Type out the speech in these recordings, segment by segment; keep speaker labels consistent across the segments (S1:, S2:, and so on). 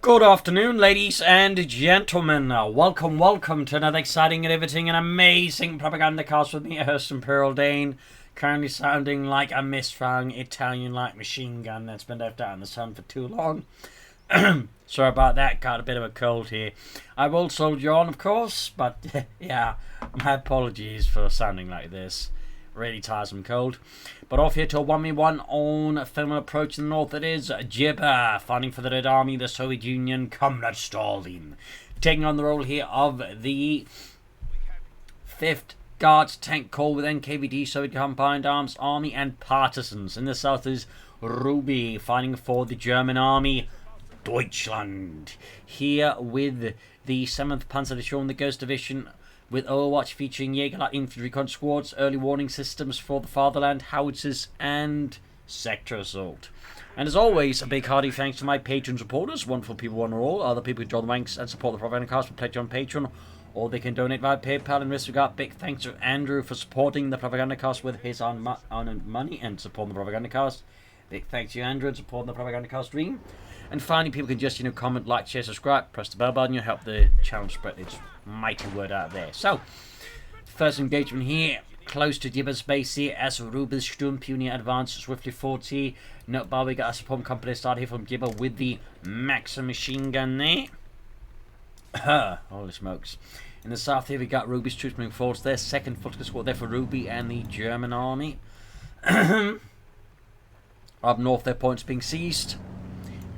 S1: Good afternoon, ladies and gentlemen. Welcome to another exciting, riveting, and amazing Propagandacast with me, Hurston Pearl-Dane. Currently sounding like a misfiring Italian light machine gun that's been left out in the sun for too long. Sorry about that, got a bit of a cold here. I will soldier on, of course, but yeah, my apologies for sounding like this. Really tiresome cold. But off here to a 1v1 on Faymonville Approach in the north. It is Jibber fighting for the Red Army, the Soviet Union, Comrade Stalin. Taking on the role here of the 5th Guards Tank Corps with NKVD, Soviet Combined Arms Army, and Partisans. In the south is Ruby fighting for the German Army, Deutschland. Here with the 7th Panzer Division, the Ghost Division, with Overwatch featuring Jäger Infantry Con Squads, early warning systems for the Fatherland, howitzers, and sector assault. And as always, a big hearty thanks to my Patreon supporters, wonderful people one and all, other people who join the ranks and support the Propagandacast with pledge on Patreon, or they can donate via PayPal. In this regard, big thanks to Andrew for supporting the Propagandacast with his own money and supporting the Propagandacast. Big thanks to you, Andrew, and supporting the Propagandacast stream. And finally, people can just, comment, like, share, subscribe, press the bell button, you'll help the channel spread its mighty word out there. So, first engagement here, close to Jibber's base here, as Ruby's Sturmpionier advances swiftly forwards here. Note bar, we got a support company started here from Jibber with the Maxim machine gun there. Holy smokes. In the south here, we got Ruby's troops moving forwards there. Second foot squad there for Ruby and the German army. Up north, their points being seized.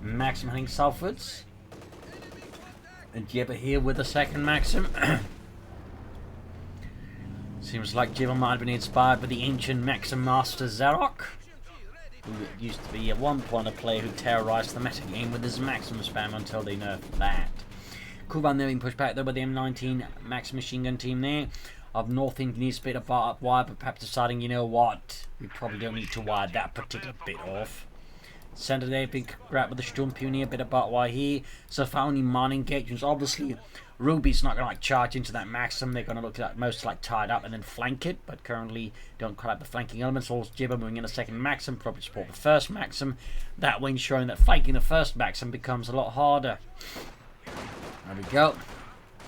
S1: Maxim heading southwards. And Jibber here with the second Maxim. Seems like Jibber might have been inspired by the ancient Maxim master Zarok, who used to be at one point a player who terrorized the metagame with his Maxim spam until they nerfed that. Kuban there being pushed back though by the M19 Maxim machine gun team there. Up north, India needs a bit of up wire, but perhaps deciding, you know what, we probably don't need to wire that particular bit off. Centre there, big grab with the Sturmpionier, a bit of barbed wire here. So far only mining engagements. Obviously, Ruby's not going to charge into that Maxim. They're going to look at most tied up and then flank it, but currently don't quite have the flanking elements. Also, Jibber moving in a second Maxim, probably support the first Maxim. That way ensuring that flanking the first Maxim becomes a lot harder. There we go.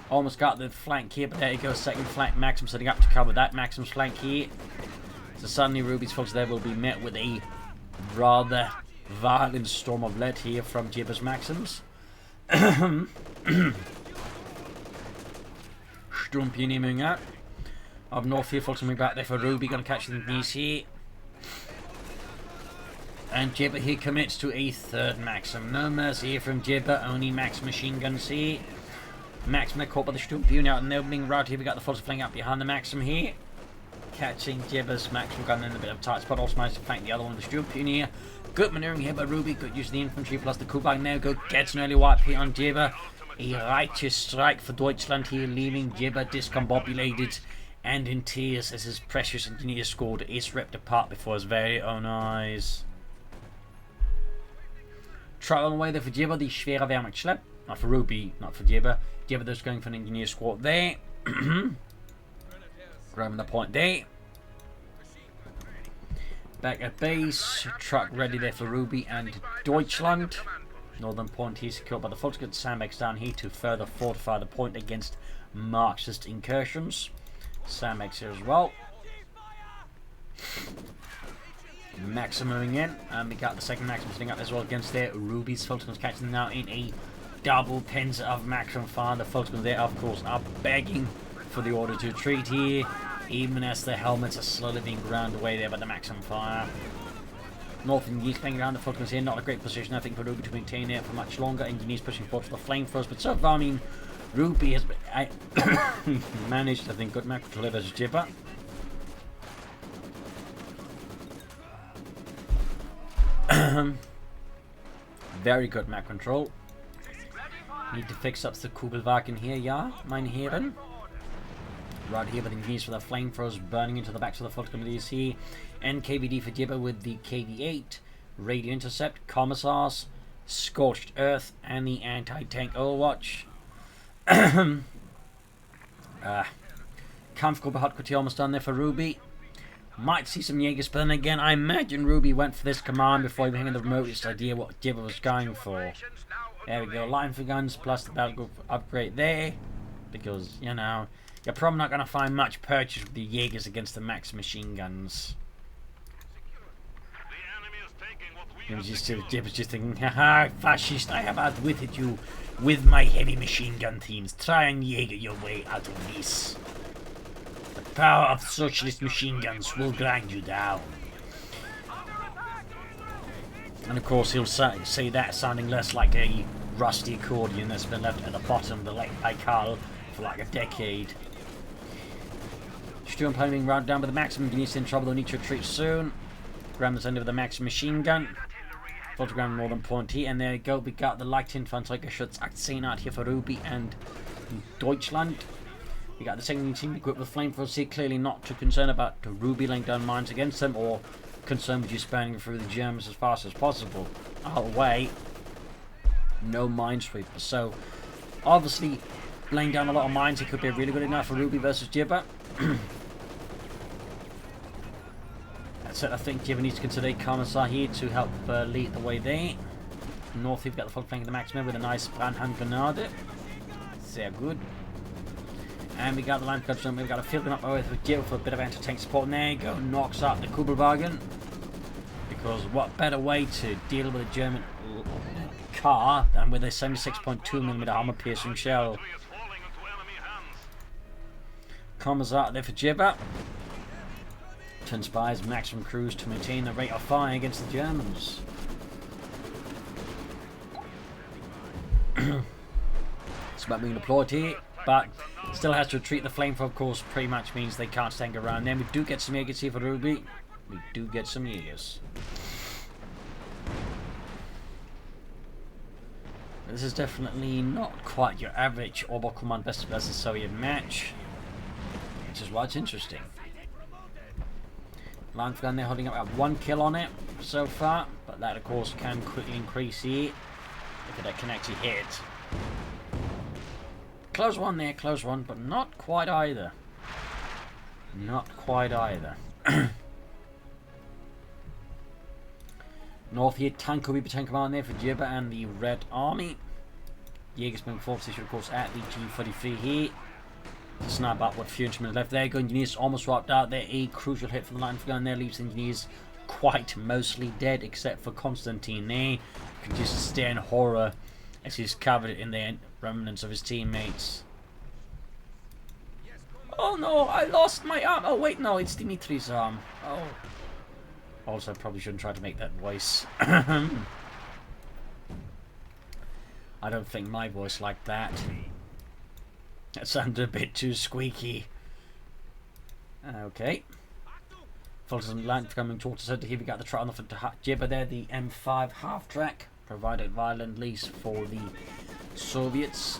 S1: Almost got the flank here, but there you go. Second flank Maxim setting up to cover that Maxim's flank here. So suddenly Ruby's folks there will be met with a rather violent storm of lead here from Jibber's Maxims. Sturmpionier moving out. Up north here, folks coming back there for Ruby, gonna catch the knees here. And Jibber here commits to a third Maxim. No mercy here from Jibber, only Max machine guns here. Maxim caught by the Sturmpionier out in the opening route here. We got the force flank up behind the Maxim here. Catching Jibber's Maxim gun in a bit of tight spot. Also managed to flank the other one with the Sturmpionier. Good maneuvering here by Ruby. Good use of the infantry plus the Kubang now. Go gets an early wipe here on Jibber. A righteous strike for Deutschland here, leaving Jibber discombobulated and in tears as his precious engineer squad is ripped apart before his very own eyes. Truck on the way there for Jibber, the Schwere Wehrmacht. Not for Ruby, not for Jibber. Jibber there's going for an engineer squad there. Grabbing the point there. Back at base, truck ready there for Ruby and Deutschland. Northern point here secured by the Volksgut. Sandbags down here to further fortify the point against Marxist incursions. Sandbags here as well. Maxim moving in, and we got the second Maxim sitting up as well against there. Ruby's Volksguns catching them now in a double tens of Maxim fire. The Volksguns there, of course, are begging for the order to retreat here, even as the helmets are slowly being ground away there by the Maxim fire. North Engineers playing around the Falcons here, not a great position I think for Ruby to maintain there for much longer. Engineers pushing forward for the flamethrowers, but so far I mean Ruby has managed I think good map control as Jibber. Very good map control. Need to fix up the Kugelwagen here, yeah, meine Herren. Right here, but engineers for the flamethrowers burning into the backs of the foot committees here. NKVD for Jibber with the KV-8, Radio Intercept, Commissars, Scorched Earth, and the anti-tank Overwatch. Kampfgruppe Hauptquartier almost done there for Ruby. Might see some Jaegers, but then again, I imagine Ruby went for this command before even having the remotest idea what Jibber was going for. There we go, line for guns plus the battle group upgrade there. Because, you know, you're probably not going to find much purchase with the Jaegers against the max machine guns. Jibber's just thinking, haha, fascist, I have outwitted you with my heavy machine gun teams. Try and Jaeger your way out of this. The power of socialist machine guns will grind you down. And of course he'll say that sounding less like a rusty accordion that's been left at the bottom of the Lake Baikal for like a decade. Stu and Pony being rounded down by the maximum. Denise in trouble, they'll need to retreat soon. Grandma's under with the maximum machine gun. Photograph Northern Pointy, and there you go, we got the Light Infantry Schutzaktion out here for Ruby and Deutschland. We got the second team equipped with flamethrowers, clearly not too concerned about the Ruby laying down mines against them, or concerned with you spanning through the Germans as fast as possible. Oh wait, no minesweepers. So obviously laying down a lot of mines, it could be really good enough for Ruby versus Jibber. That's it. I think Jibber needs to consider a Commissar here to help lead the way there. North, we've got the full flank of the Maximum with a nice panhand grenade. Sehr good. And we got the line cuts. We've got to fill them up with Jibber for a bit of anti-tank support. And there you go, knocks out the Kugelwagen. Because what better way to deal with a German car than with a 76.2mm armor-piercing shell. Commissar there for Jibber. Inspires maximum crews to maintain the rate of fire against the Germans. It's about being deployed here, but still has to retreat. The flamethrower, of course, pretty much means they can't stand around. Then we do get some Jaegers here for Ruby. We do get some Jaegers. This is definitely not quite your average Ober Command versus Soviet match, which is why it's interesting. Line gun there holding up at 1 kill on it so far, but that of course can quickly increase here if it can actually hit. Close one there, close one, but not quite either. Not quite either. North here, tank will be tank command there for Jibber and the Red Army. Jaegers being forward position of course at the G33 here. Snap up what few instruments left there. Engineers almost wiped out there. A crucial hit from the line for gun there leaves engineers quite mostly dead except for Constantine there. You can just stare in horror as he's covered in the remnants of his teammates. Oh no, I lost my arm. Oh wait, no, it's Dimitri's arm. Oh. Also, I probably shouldn't try to make that voice. I don't think my voice like that. That sounded a bit too squeaky. Okay. Fulton Land coming towards us. Here we got the try on the front to Jibber there, the M5 half track, provided violent lease for the Soviets.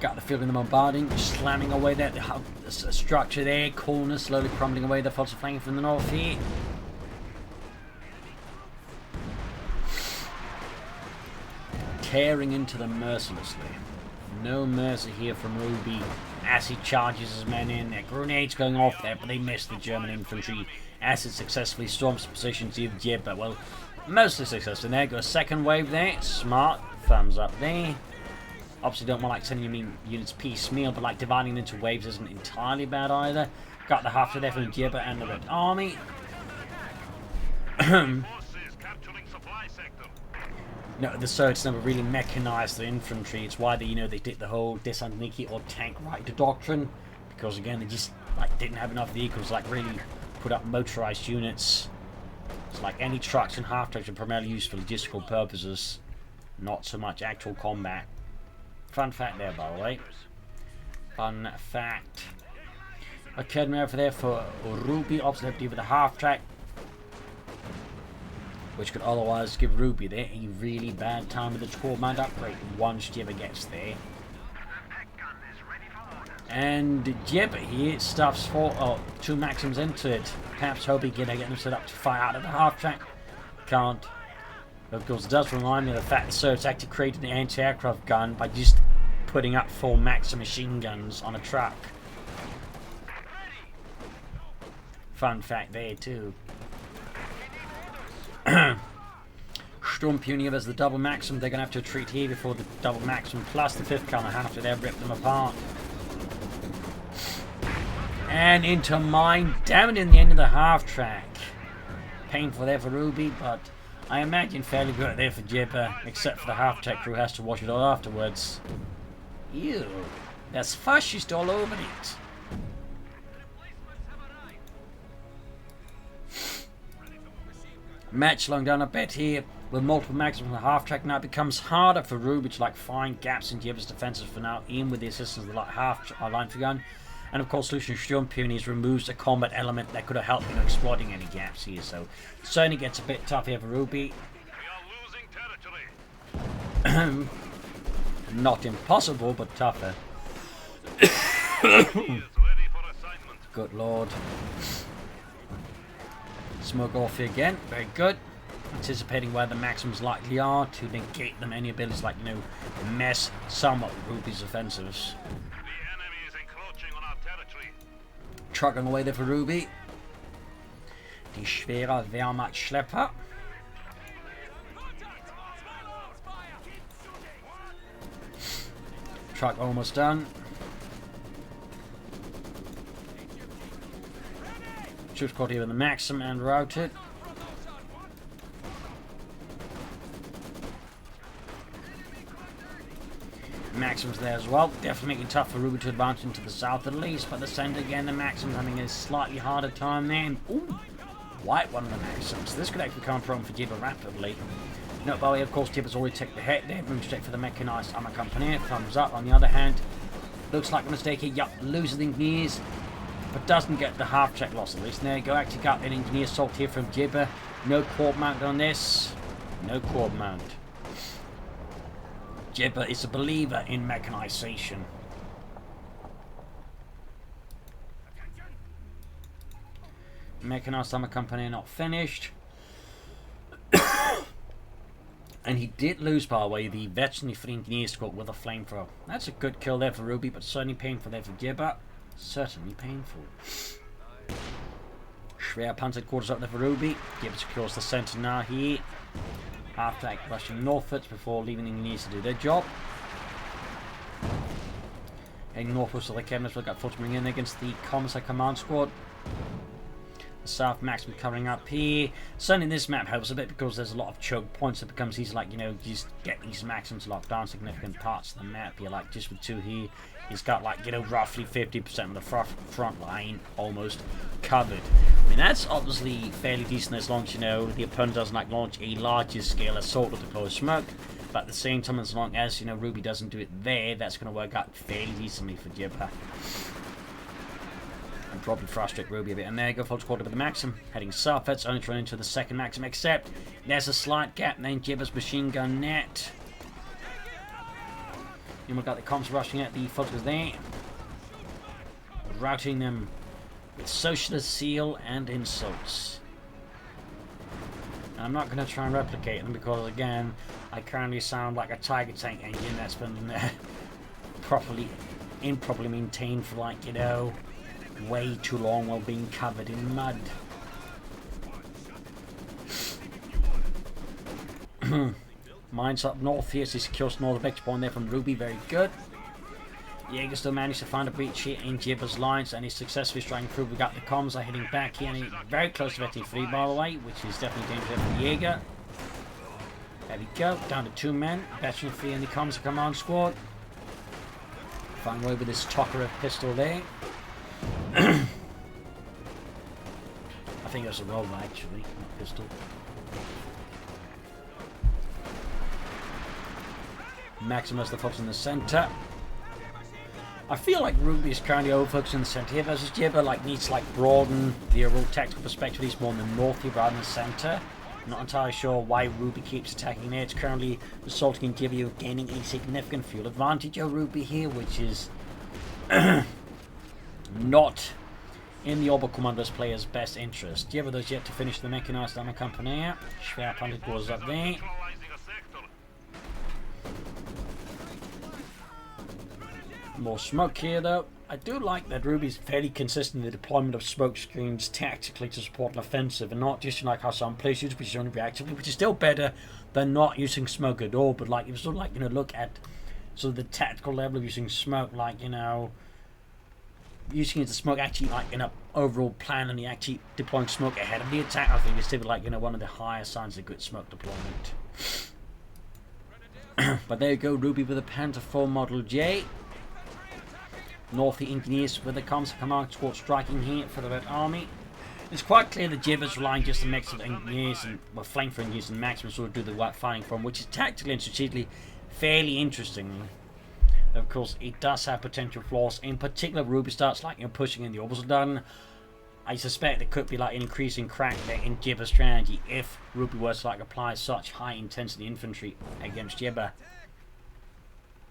S1: Got the field in the bombarding, slamming away there. The structure there, corner slowly crumbling away. The Fulton flanking from the north here. Tearing into them mercilessly. No mercy here from Ruby as he charges his men in. Their grenades going off there, but they miss the German infantry as it successfully storms positions of Jibber. Well, mostly successful. There goes second wave there. Smart. Thumbs up there. Obviously don't want like sending your units piecemeal, but like dividing them into waves isn't entirely bad either. Got the half to there from Jibber and the Red Army. No, the Soviets never really mechanized the infantry. It's why they, they did the whole Desantniki or tank rider doctrine, because again they just like didn't have enough vehicles like really put up motorized units. It's like any trucks and half trucks are primarily used for logistical purposes, not so much actual combat. Fun fact there, by the way. Fun fact. Academy over there for Ruby, obviously with a half track, which could otherwise give Ruby there a really bad time with the 12-man upgrade once Jibber gets there. And Jibber here stuffs 2 Maxims into it, perhaps hoping to get them set up to fire out of the half track. Can't. But of course it does remind me of the fact that Soviets actually created the anti-aircraft gun by just putting up 4 Maxim machine guns on a truck. fun fact there too. Sturmpunier has the double maximum. They're going to have to retreat here before the double maximum plus the 5th cannon after they've ripped them apart. And into mine. Damn it, in the end of the half track. Painful there for Ruby, but I imagine fairly good there for Jibber, except for the half track crew has to watch it all afterwards. Ew, there's fascist all over it. Match slowing down a bit here with multiple maximums on the half track. Now it becomes harder for Ruby to like find gaps in Jibber's defenses for now, even with the assistance of the like half line for gun. And of course, Solution Sturmpuniers removes a combat element that could have helped in exploiting any gaps here. So it certainly gets a bit tough here for Ruby. Not impossible, but tougher. Good lord. Smoke off here again. Very good. Anticipating where the maximums likely are to negate them any abilities like, you know, mess somewhat with Ruby's offensives. Trucking away there for Ruby. Die schwere Wehrmachtschlepper. Truck almost done. Troops caught here with the Maxim and routed. Maxim's there as well. Definitely making it tough for Ruby to advance into the south at least. But the center again, the Maxim's having a slightly harder time then. Ooh, white one of the Maxims. This could actually become a problem for Jibber rapidly. No, by the way, of course, Jibber's already taken the hit there. Room straight for the Mechanized armor company. Thumbs up. On the other hand, looks like a mistake here. Yup, loses the engineers, but doesn't get the half track loss at least. There you go. Actually got an engineer assault here from Jibber. No quad mount on this. No quad mount. Jibber is a believer in mechanization. Mechanized armor company not finished. And he did lose, by the way, the veteran for the engineer squad with a flamethrower. That's a good kill there for Ruby, but certainly painful there for Jibber. Certainly painful. Schwer panzered quarters up there for Ruby. Jibber secures the center now here. Half track rushing northwards before leaving the engineers to do their job. Heading northwards to the cabinets, we've got filtering in against the Commissar Command Squad. The South Maxim covering up here. Certainly this map helps a bit because there's a lot of choke points. It becomes easy, like, you know, just get these Maxims locked down significant parts of the map. You're like, just with two here, he's got like, you know, roughly 50% of the front line almost covered. I mean, that's obviously fairly decent as long as, you know, the opponent doesn't like launch a larger scale assault or deploy smoke. But at the same time, as long as, you know, Ruby doesn't do it there, that's going to work out fairly decently for Jibber. And probably frustrate Ruby a bit. And there you go, folks, quarter with the Maxim. Heading southwards, only to run into the second Maxim, except there's a slight gap, and then Jibber's machine gun net. And we've got the comms rushing at the folks there. Routing them with socialist seal and insults. And I'm not going to try and replicate them because, again, I currently sound like a Tiger Tank engine that's been improperly maintained for, like, you know, way too long while being covered in mud. Mines up north here, so he secures north of X-Point there from Ruby, very good. Jaeger still managed to find a breach here in Jibber's lines and he's successfully striking through. We got the comms are hitting back here and he's very close to Veteran 3, by the way, which is definitely dangerous for Jaeger. There we go, down to 2 men. Veteran 3 in the comms command squad. Find away with this Tokarev pistol there. I think it was a revolver actually, not pistol. Maximus the fox in the center. I feel like Ruby is currently overfocused in the center here versus Jibber, like needs to like broaden the overall tactical perspective. He's more in the north here rather than the center. I'm not entirely sure why Ruby keeps attacking there. It's currently resulting in Jibber gaining a significant fuel advantage over Ruby here, which is not in the Oberkommando's player's best interest. Jibber does yet to finish the Mechanized armor company. Schwerpanzer goes up there. More smoke here though. I do like that Ruby's fairly consistent in the deployment of smoke screens tactically to support an offensive, and not just like how some players use, which is only reactively, which is still better than not using smoke at all. But like, if you sort of like, look at sort of the tactical level of using smoke, like, using it to smoke actually like in an overall plan, and you actually deploying smoke ahead of the attack, I think is typically like, one of the higher signs of good smoke deployment. But there you go, Ruby with a Panther 4 Model J. North the Engineers with the Comms Command Squad striking here for the Red Army. It's quite clear that Jibber's relying just a mix of Engineers and, well, flank for Engineers and Maximus sort of do the work fighting from, which is tactically and strategically fairly interesting. Of course, it does have potential flaws. In particular, Ruby starts like, pushing in the opposite done. I suspect there could be like an increasing crack there in Jibber's strategy if Ruby were to like apply such high intensity infantry against Jibber.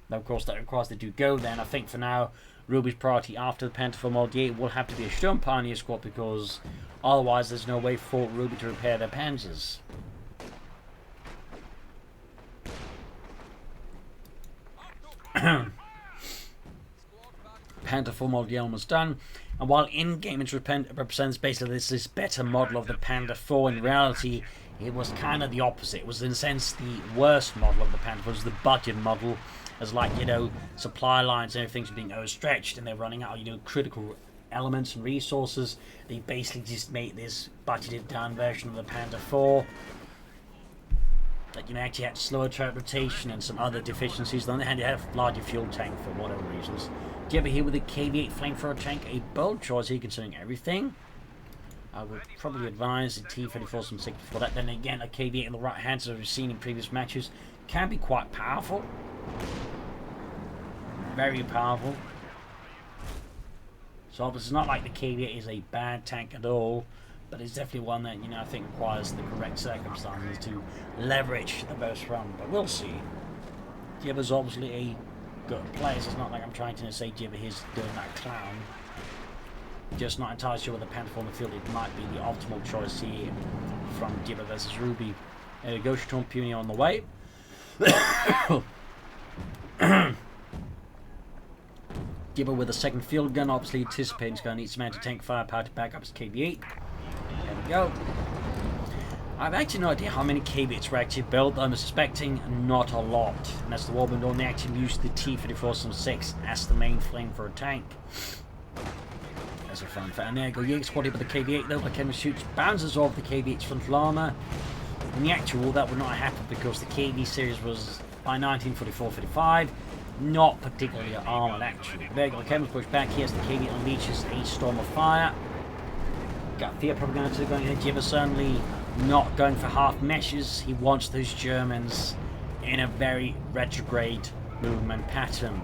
S1: Now, of course, that requires they do go there, and I think for now, Ruby's priority after the Panther 4 Model J will have to be a Sturm Pioneer squad, because otherwise there's no way for Ruby to repair their panzers. Panther 4 Model J almost done, and while in-game it represents basically this better model of the Panther 4, in reality it was kind of the opposite. It was in a sense the worst model of the Panther 4. It was the budget model, as like, supply lines and everything's being overstretched and they're running out of, critical elements and resources. They basically just made this budgeted down version of the Panther 4 that, actually had slower turret rotation and some other deficiencies. On the other hand, you have a larger fuel tank for whatever reasons. Jibber here with a KV-8 flamethrower tank, a bold choice here considering everything. I would probably advise the T-34 some 64. That then again, a KV-8 on the right hand, as we've seen in previous matches, can be quite powerful. Very powerful. So obviously it's not like the KV-8 is a bad tank at all, but it's definitely one that, I think requires the correct circumstances to leverage the most from. But we'll see. Jibber's obviously a good player, so it's not like I'm trying to say Jibber is doing that clown. Just not entirely sure with the Panther 4 on the field, it might be the optimal choice here from Jibber versus Ruby. There we go, Storm Pioneer on the way. Jibber with a second field gun, obviously anticipating he's going to need some anti-tank firepower to back up his KV-8. There we go. I've actually no idea how many KV-8s were actually built. I'm suspecting not a lot. And as the war went on, they actually used the T-34-6 as the main flamethrower tank. That's a fun fact. And there you go, Jaeger squad here with the KV-8 though. Like Henry shoots, bounces off the KV-8's frontal armour. In the actual war, that would not have happened because the KV series was by 1944-45. Not particularly armoured actually. There you go, Kevin push back here as the KV unleashes a storm of fire. Got Fear Propaganda going ahead. Jibber certainly not going for half meshes. He wants those Germans in a very retrograde movement pattern.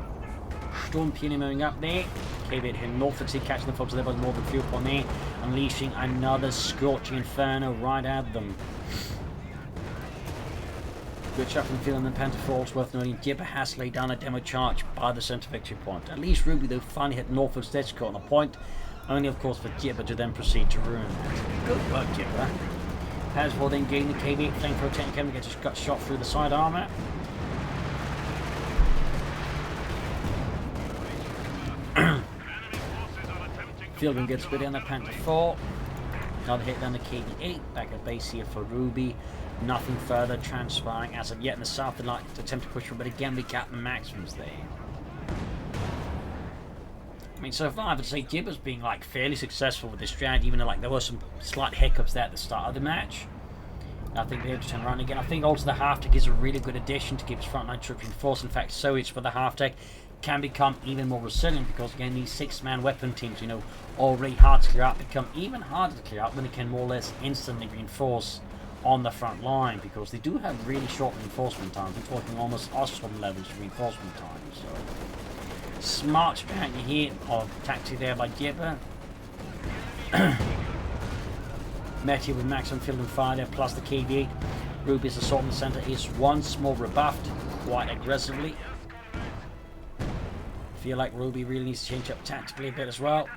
S1: Storm Pioneer moving up there. KV hitting north and see catching the folks there by the northern field point there. Unleashing another scorching inferno right at them. Good shot from the field, and the Panther 4 is worth noting. Jibber has laid down a demo charge by the centre victory point. At least Ruby though finally hit northwards dead score on the point. Only of course for Jibber to then proceed to ruin. Good work, Jibber. Haswell then gaining the KV-8 flamethrower tank. Kevin gets got shot through the side armour. Fielding gets a bit on the Panther 4. Another hit down the KV-8. Back at base here for Ruby. Nothing further transpiring as of yet in the south. They'd like to attempt to push through, but again we got the Maxims there. I mean, so far I would say Jibber's being like fairly successful with this strategy, even though like there were some slight hiccups there at the start of the match. I think they're able to turn around again. I think also the half-tech is a really good addition to keep his frontline troops reinforced. In fact, so it's for the half-tech can become even more resilient because again these 6-man weapon teams, already hard to clear out, become even harder to clear out when they can more or less instantly reinforce on the front line, because they do have really short reinforcement times. We're talking almost awesome levels of reinforcement time. So smart strategy here of tactic there by Jibber. Met here with maximum field and fire there, plus the KV-8. Ruby's assault in the centre is once more rebuffed quite aggressively. Feel like Ruby really needs to change up tactically a bit as well.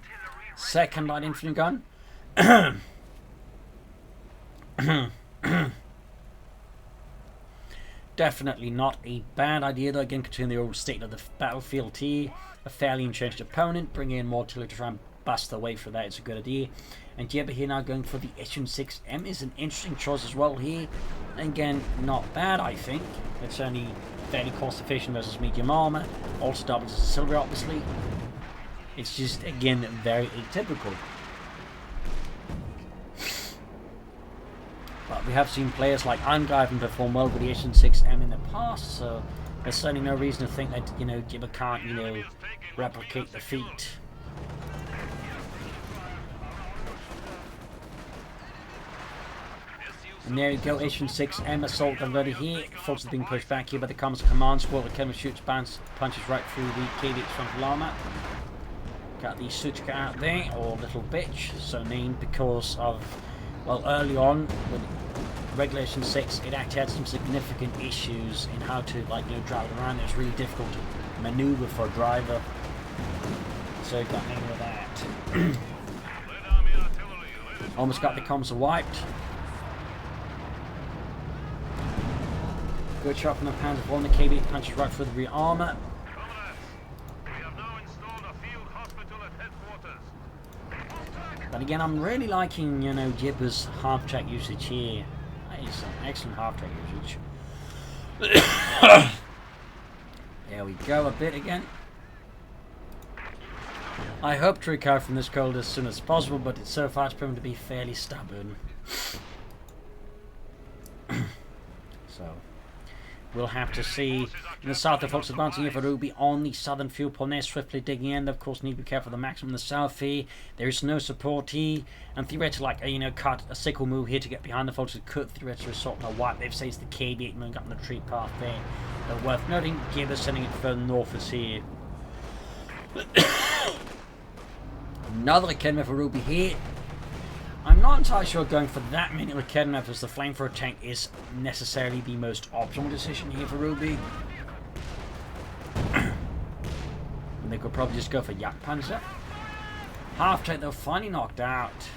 S1: Second light infantry gun. Definitely not a bad idea though, again considering the old state of the battlefield here. A fairly entrenched opponent, bring in more artillery to try and bust their way through that, it's a good idea. And Jibber here now going for the SN6M is an interesting choice as well here. Again, not bad I think. It's only fairly cost efficient versus medium armor. Also doubles as a silver obviously. It's just again very atypical. But we have seen players like Angreifen perform well with the SN6M in the past, so there's certainly no reason to think that, you know, Jibber can't, you know, replicate the feat. And there you go, SN6M assault already here. Folks are being pushed back here, but there comes a command squad. The Kenner shoots, punches right through the KVH frontal armor. Got the Suchka out there, or Little Bitch, so named because of, well, early on, with Regulation 6, it actually had some significant issues in how to, like, you know, drive it around. It was really difficult to maneuver for a driver. So it got named with that. Almost got the comms wiped. Good shot from the Panzer IV, and the KV punches right through the rear armor. But again, I'm really liking, you know, Jibber's half-track usage here. That is an excellent half-track usage. There we go, a bit again. I hope to recover from this cold as soon as possible, but it's so far it's proven to be fairly stubborn. So, we'll have to see. In the south, the folks advancing here for Ruby on the southern fuel pond. They're swiftly digging in. They, of course, need to be careful of the maximum in the south here. There is no support here. And theoretically, like, you know, cut a sickle move here to get behind the folks who could theoretically assault and wipe. They've said it's the KB8 moving up on the tree path there. But worth noting, Jibber sending it further north is here. Another Academy for Ruby here. I'm not entirely sure going for that many Academy as the flamethrower tank is necessarily the most optimal decision here for Ruby. And they could probably just go for Jagdpanzer. Half-tank though finally knocked out.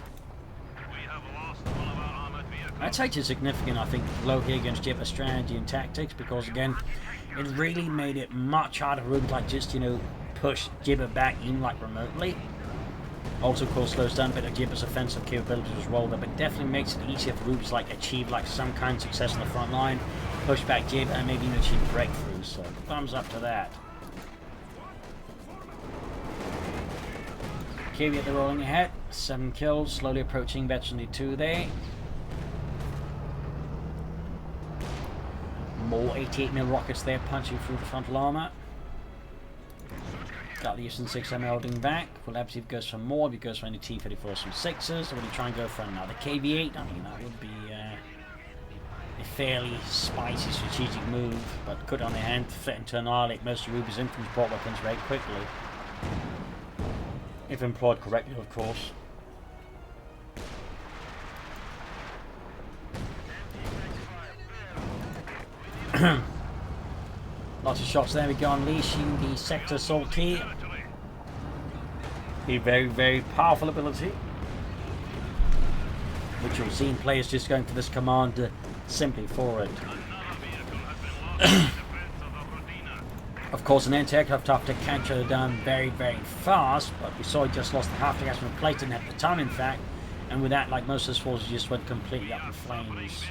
S1: That's actually significant, I think, blow here against Jibber's strategy and tactics, because again, it really made it much harder for Ruby to, like, just, you know, push Jibber back in, like, remotely. Also, of course, slows down a bit of Jibber's offensive capabilities as well, though, but definitely makes it easier for Ruby to, like, achieve, like, some kind of success on the front line, push back Jibber, and maybe even achieve breakthroughs. So, thumbs up to that. KV at the rolling ahead, 7 kills, slowly approaching Veteran 2 there. More 88mm rockets there punching through the frontal armor. Got the SN6M holding back. We'll have to see if it goes for more, if it goes for any T-34s from 6s, or will he try and go for another KV8? I mean, that would be a fairly spicy strategic move, but could on the hand threaten to annihilate most of Ruby's infantry support weapons very quickly. If employed correctly, of course. Lots of shots there we go, unleashing the sector assault here. A very, very powerful ability, which you'll see in players just going for this command simply for it. Of course, an anti-aircraft have to catch her down very, very fast, but we saw he just lost the half the gas from the plate, didn't have the time in fact, and with that, like most of his forces, just went completely up in flames.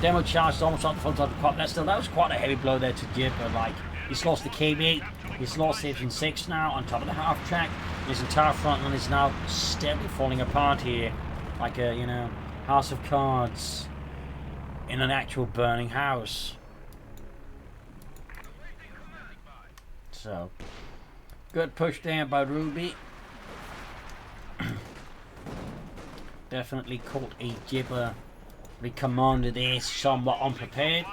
S1: Demo charged almost on the front of the pop. That was quite a heavy blow there to Jibber. Like, he's lost the KB8, he's lost the SN6 now on top of the half track. His entire front line is now steadily falling apart here, like a, you know, house of cards in an actual burning house. So, good push there by Ruby. Definitely caught a Jibber. The commander there somewhat unprepared.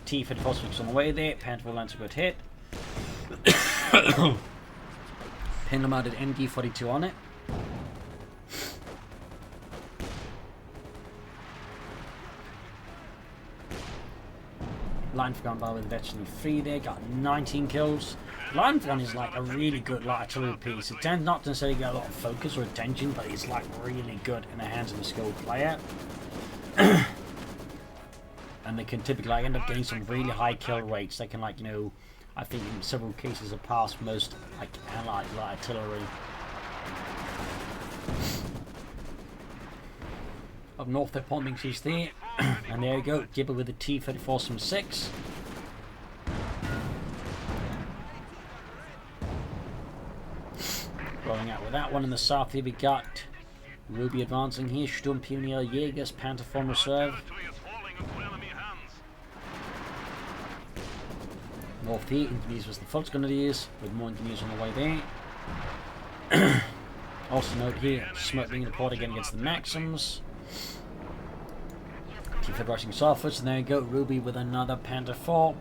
S1: T-34 was on the way there. Panther lands a good hit. Pendulum added MD42 on it. Line for gun by with Veteran 3 there. Got 19 kills. Line for gun is like a really good light artillery piece. It tends not to necessarily get a lot of focus or attention, but it's like really good in the hands of a skilled player. and they can typically end up getting some really high kill rates. They can, like, you know, I think in several cases have passed most, like, allied light artillery. Up north, they're pumping she's there, and there you go, Jibber with the T-34 some 6. Rolling out with that one in the south here, we got Ruby advancing here, Sturmpionier, Jägers, Panther from reserve. North here, Engineers was the Volksgrenadiers, with more Engineers on the way there. Also note here, Smoke being deployed again against the Maxims. T-Fed rushing southwards, and there you go, Ruby with another Panther 4.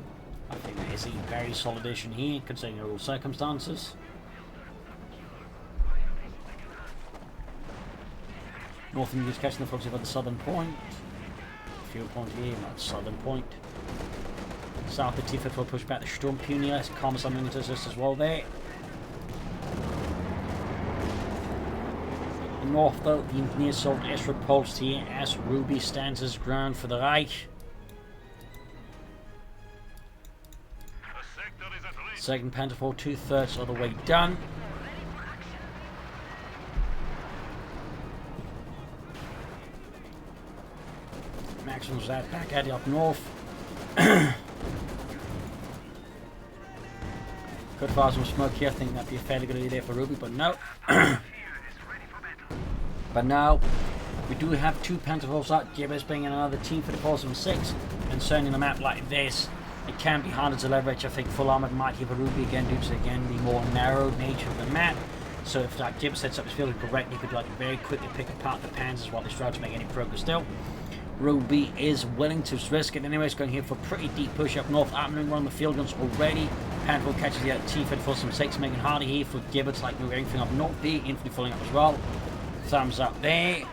S1: I think that is a very solid addition here, considering all circumstances. North Indians catching the focus at the southern point. Field point here, not southern point. South, the T-Fed will push back the Sturmpionier, Commissar to assist as well there. North, though, the Engineer Assault is repulsed here as Ruby stands his ground for the Reich. Second Panther 4, 2/3 of the way done. Maximum's that back at it up north. Could fire some smoke here. I think that'd be a fairly good idea there for Ruby, but no. But now, we do have 2 Panther 4s out. Jibber's bringing another team for the force of 6. And certainly in a map like this, it can be harder to leverage. I think full armored might hit a Ruby again due to, again, the more narrow nature of the map. So if, like, Jibber sets up his field correctly, he could, like, very quickly pick apart the Panzers while they struggle to make any progress still. Ruby is willing to risk it anyways, going here for a pretty deep push up north. Outmaneuvering one of the field guns already. Panther catches the T-Fed for some 6, making it harder here for Jibber to, like, move everything up north. The Infantry filling up as well. Thumbs up there.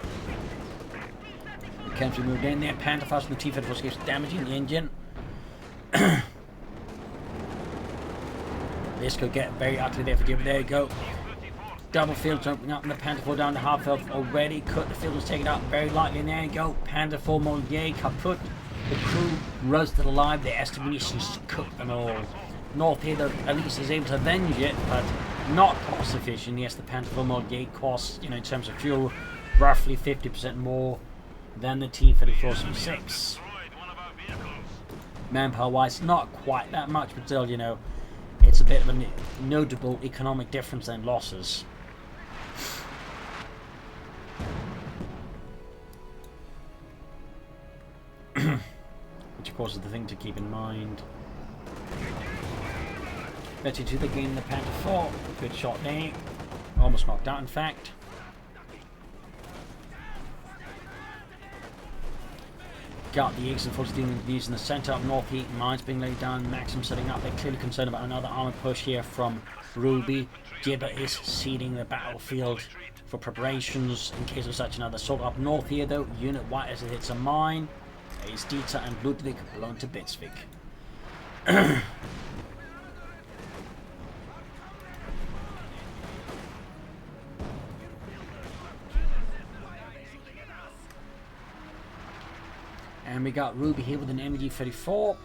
S1: Infantry moved in there. Panther fast from the T-Fed force keeps damaging the engine. This could get very ugly there for Jibber. There you go. Double field jumping up, and the Panther 4 down to half health already. Cut the field was taken out very lightly, and there you go. Panther 4 Moliere kaput. The crew roasted alive. The estimations cooked them all. North here, though, at least is able to avenge it, but not cost efficient. Yes, the Panther 4 Moliere costs, you know, in terms of fuel, roughly 50% more than the T-34 6. Manpower-wise, not quite that much, but still, you know, it's a bit of a notable economic difference in losses. Which of course is the thing to keep in mind. Betty to the game, the Panther 4. Good shot there. Almost knocked out, in fact. Got the Eagles and Fulls dealing these in the centre up north. Heat mines being laid down. Maxim setting up. They're clearly concerned about another armoured push here from Ruby. Jibber is seeding the battlefield for preparations in case of such another assault. Up north here, though, unit white as it hits a mine. Is Dieter and Ludwig blown to Bitsvik. And we got Ruby here with an MG-34.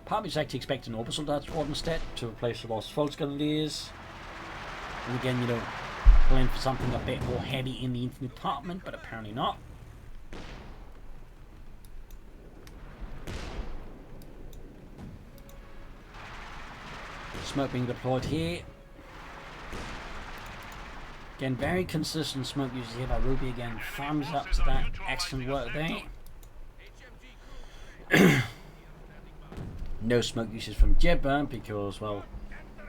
S1: Part is actually expecting an orbital dart squad instead to replace the lost Volksgrenadiers. And again, you know, playing for something a bit more heavy in the infantry department, but apparently not. Smoke being deployed here. Again, very consistent smoke uses here by Ruby. Again, thumbs up to that. Excellent work there. No smoke uses from Jibber because, well,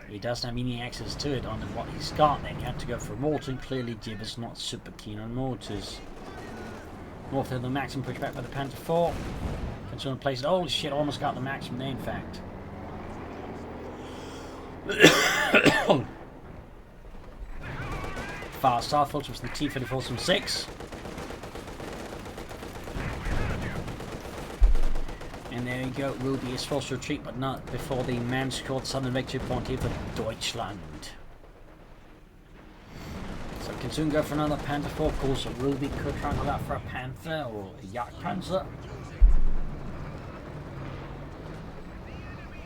S1: he doesn't have any access to it on what he's got. Then you have to go for a mortar, and clearly Jibber's not super keen on mortars. North of the Maxim push back by the Panther 4. Concerned place it. Holy shit, almost got the Maxim there, in fact. Far southwards was the T-34 from 6. And there you go, Ruby is forced to retreat, but not before the man-scored southern victory point here for Deutschland. So can soon go for another Panther 4. Of course, Ruby could try and go out for a Panther or a Jagdpanzer.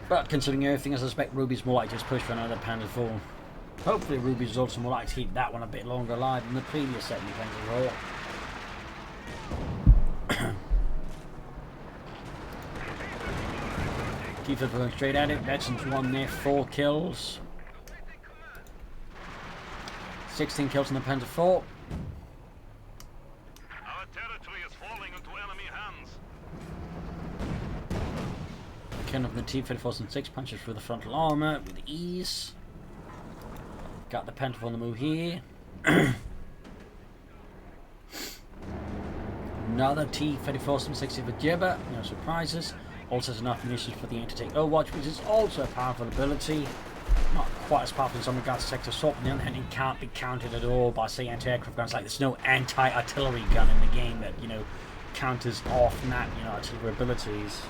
S1: But considering everything, I suspect Ruby's more likely to just push for another Panzer IV. Hopefully Ruby's also more likely to keep that one a bit longer alive than the previous set in Panzer IV. T-54 going straight at it. Veterans won there, 4 kills. 16 kills on the Panzer IV.
S2: Our territory is falling into enemy hands.
S1: Killing of the T-54 and 6 punches through the frontal armour with ease. Got the Panzer on the move here. Another T-34 and 60 for Jibber, no surprises. Also has enough munitions for the aim to take Overwatch, which is also a powerful ability. Not quite as powerful in some regards to sector assault, on the other hand, it can't be countered at all by, say, anti-aircraft guns. Like, there's no anti-artillery gun in the game that, you know, counters off that, you know, artillery abilities.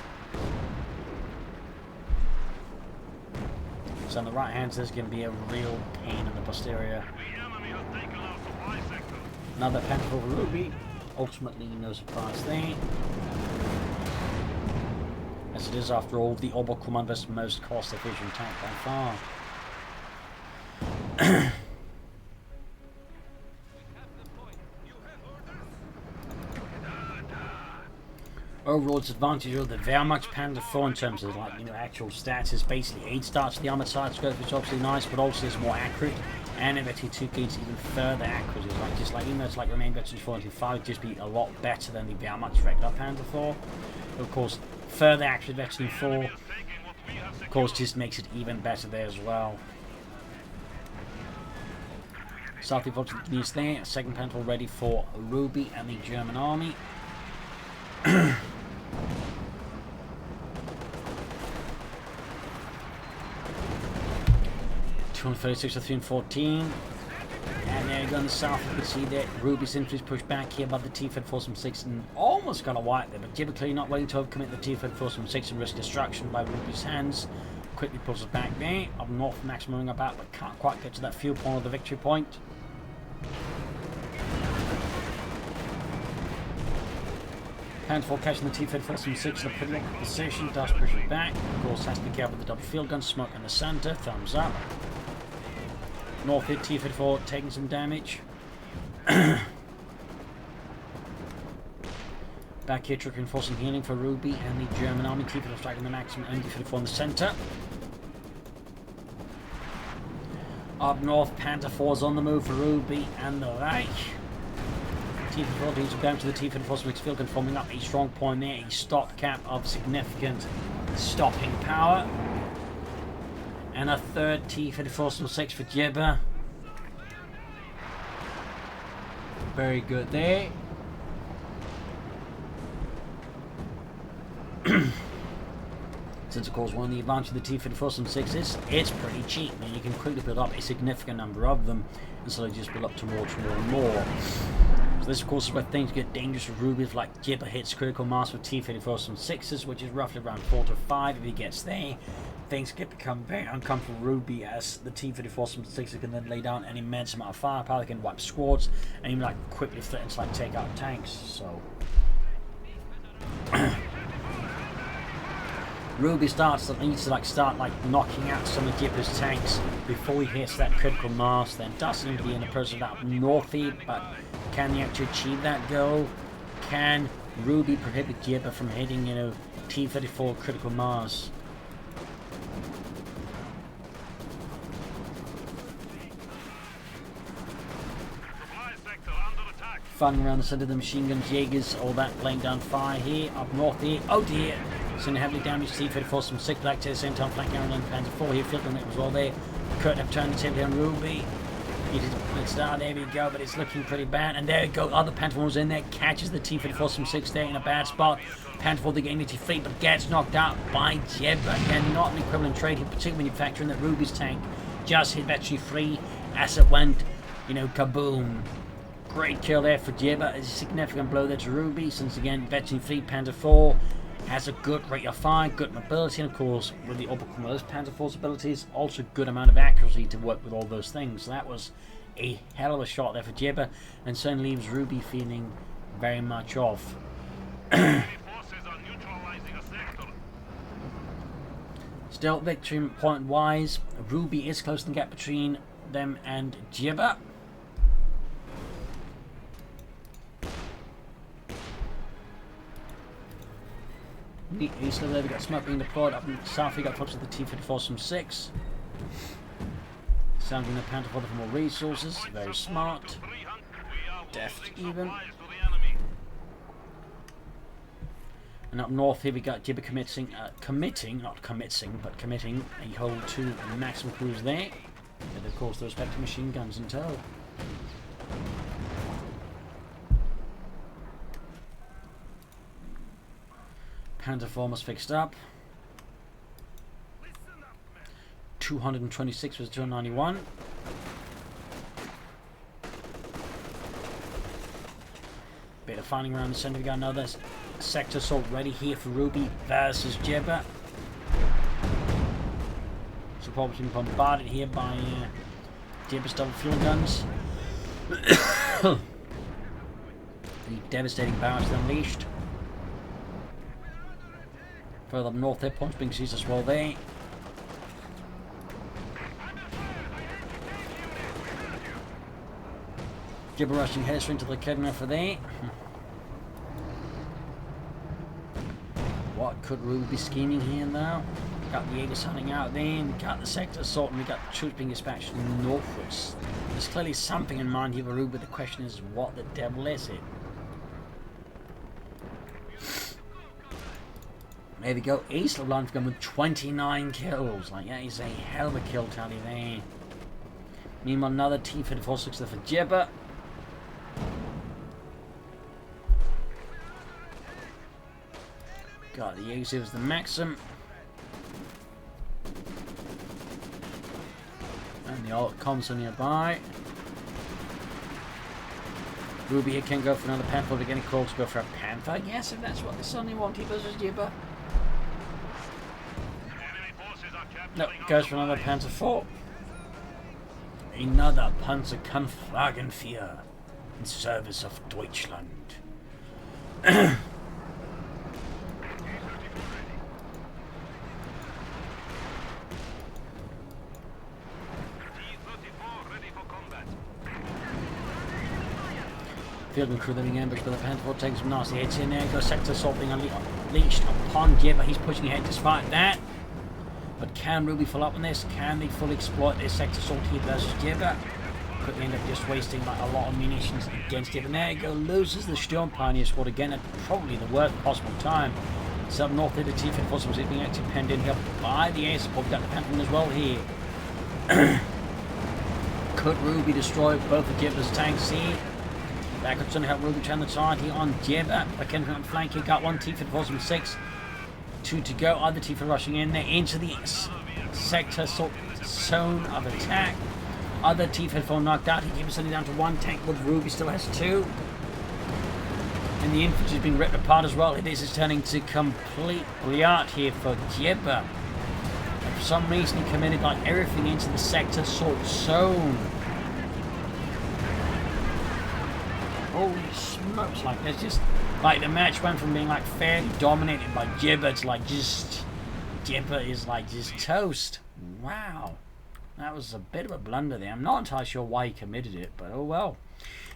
S1: So on the right hand, there's going to be a real pain in the posterior.
S2: The enemy has taken our supply sector.
S1: Another Panther over Ruby. Ultimately, no surprise there. As it is, after all, the Oberkommander's most cost-efficient tank by far. Overall, its advantage of the Wehrmacht Panzer IV in terms of, like, you know, actual stats is basically 8 stars to the armoured side scope, which is obviously nice, but also is more accurate, and it actually 2 gains even further accuracy. Like, just like, even though it's like remain veterans 4 and 5, just be a lot better than the Wehrmacht's regular Panzer IV. Of course, further accurate veteran 4, of course, just makes it even better there as well. South Infantry news there, 2nd Panzer ready for Ruby and the German army. 236 to 314. And there you go on the south, you can see that Ruby's infantry's pushed back here by the T-54 from 6 and almost got a wipe there, but Jibber clearly not willing to overcommit the T-54 from 6 and risk destruction by Ruby's hands. Quickly pulls us back there, up north, maximuming about, but can't quite get to that fuel point or the victory point. Panzer IV catching the T-54 from 6 in a pretty awkward position, does push it back. Of course, has to be careful with the double field gun, smoke in the centre, thumbs up. North hit T-54 taking some damage. Back here, trick reinforcing healing for Ruby and the German army. T-54 striking the maximum, and T-54 in the centre. Up north, Panzer IV's on the move for Ruby and the Reich. T-54 leads down to the T-54 mixed field gun, forming up a strong point there, a stopgap of significant stopping power. And a 3rd T-54 6 for Jibber. Very good there. Since of course one of the advantages of the T-54 6 is it's pretty cheap, and you can quickly build up a significant number of them, and so they just build up to more and more. So this of course is where things get dangerous for Ruby, if like Jibber hits critical mass with T-54 6s, which is roughly around 4 to 5 if he gets there. Things can become very uncomfortable for Ruby, as the T-54 6s can then lay down an immense amount of firepower. They can wipe squads and even like quickly threaten to like take out tanks. So Ruby starts at least to start knocking out some of Jibber's tanks before he hits that critical mass. Then does seem to be in the process of that north feed, but can he actually achieve that goal? Can Ruby prohibit Jibber from hitting, you know, T-34 critical mass? Firing around the centre of the machine guns, Jaegers, all that laying down fire here, up north here. Oh dear! Seen a heavily damaged T-34 from 6 black to the same time, flanking around Panzer IV here, field gun it was all there. Curtain up turned the table on Ruby. It's down, there we go, but it's looking pretty bad. And there we go, other Panzer was in there, catches the T-34 from 6 there in a bad spot. Panzer IV the game 83, but gets knocked out by Jibber. Again, not an equivalent trade here, particularly when you factor in that Ruby's tank just hit Veteran 3 as it went, you know, kaboom. Great kill there for Jibber. It's a significant blow there to Ruby, since again, Veteran 3 Panzer IV has a good rate of fire, good mobility, and of course, with the Oberkommander's Panzer IV's abilities, also good amount of accuracy to work with all those things. So that was a hell of a shot there for Jibber, and certainly leaves Ruby feeling very much off. Still, victory point wise, Ruby is closing the gap between them and Jibber. East of there, we got smoke being deployed. Up south, we got approach to the T-54 from 6. Sounding the Panther for more resources. Very smart. Deft even. And up north here we got Jibber committing a hold to maximum cruise there. With of course the respective machine guns in tow. Panther 4 was fixed up. 226 was 291. Bit of fighting around the center. We got another sector assault ready here for Ruby versus Jibber. Support being bombarded here by Jibber's double fuel guns. The devastating barrage unleashed. Further up north, their points being seized as well there. Jibber rushing heads into the Kedma for there. What could Ruby be scheming here now? Got the Aegis hunting out there, and we got the sector assault, and we got troops being dispatched northwards. There's clearly something in mind here for Ruby, but the question is, what the devil is it? There we go, East of London going with 29 kills. Like, that is a hell of a kill tally there. Meanwhile, another T-54 there for Jibber. Got the Aegis was the Maxim. And the alt console nearby. Ruby here can go for another Panther, but getting called to go for a Panther, I guess, if that's what they suddenly want versus Jibber. No, goes for another Panther 4. Another Panzerkampfwagenführer in service of Deutschland. Field and crew living ambush, but the Panther 4 takes some nasty hits in there. Goes sector assault being unleashed upon Jibber. He's pushing ahead despite that. But can Ruby follow up on this? Can they fully exploit this sector assault here versus Jibber? Could they end up just wasting like a lot of munitions against Jibber? And there you go, loses the Sturm Pioneer squad again at probably the worst possible time. It's up north here, the T-54 was being actually penned in here by the air support. We've got the Panther as well here. Could Ruby destroy both of Jibber's tanks here? That could certainly help Ruby turn the tide here on Jibber. Again, on flank, he got one T-54 from 6. 2 to go. Other T-54 rushing in there into the sector zone of attack. Other T-54 knocked out. He keeps sending down to 1 tank, but Ruby still has 2. And the infantry has been ripped apart as well. This is turning to complete bliat here for Jibber. And for some reason, he committed like everything into the sector zone. Holy smokes, like there's just like the match went from being like fairly dominated by Jibber to like just Jibber is like just toast. Wow, that was a bit of a blunder there. I'm not entirely sure why he committed it, but oh well.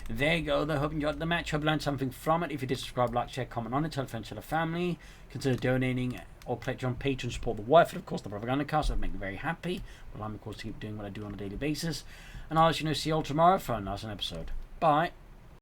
S1: There you go though. Hope you enjoyed the match. Hope you learned something from it. If you did, subscribe, like, share, comment on it, tell a friend, tell a family. Consider donating or pledge on Patreon, support the work, of course the Propagandacast. That would make me very happy. Well, I'm of course to keep doing what I do on a daily basis. And I'll let you know, see you all tomorrow for another episode. Bye.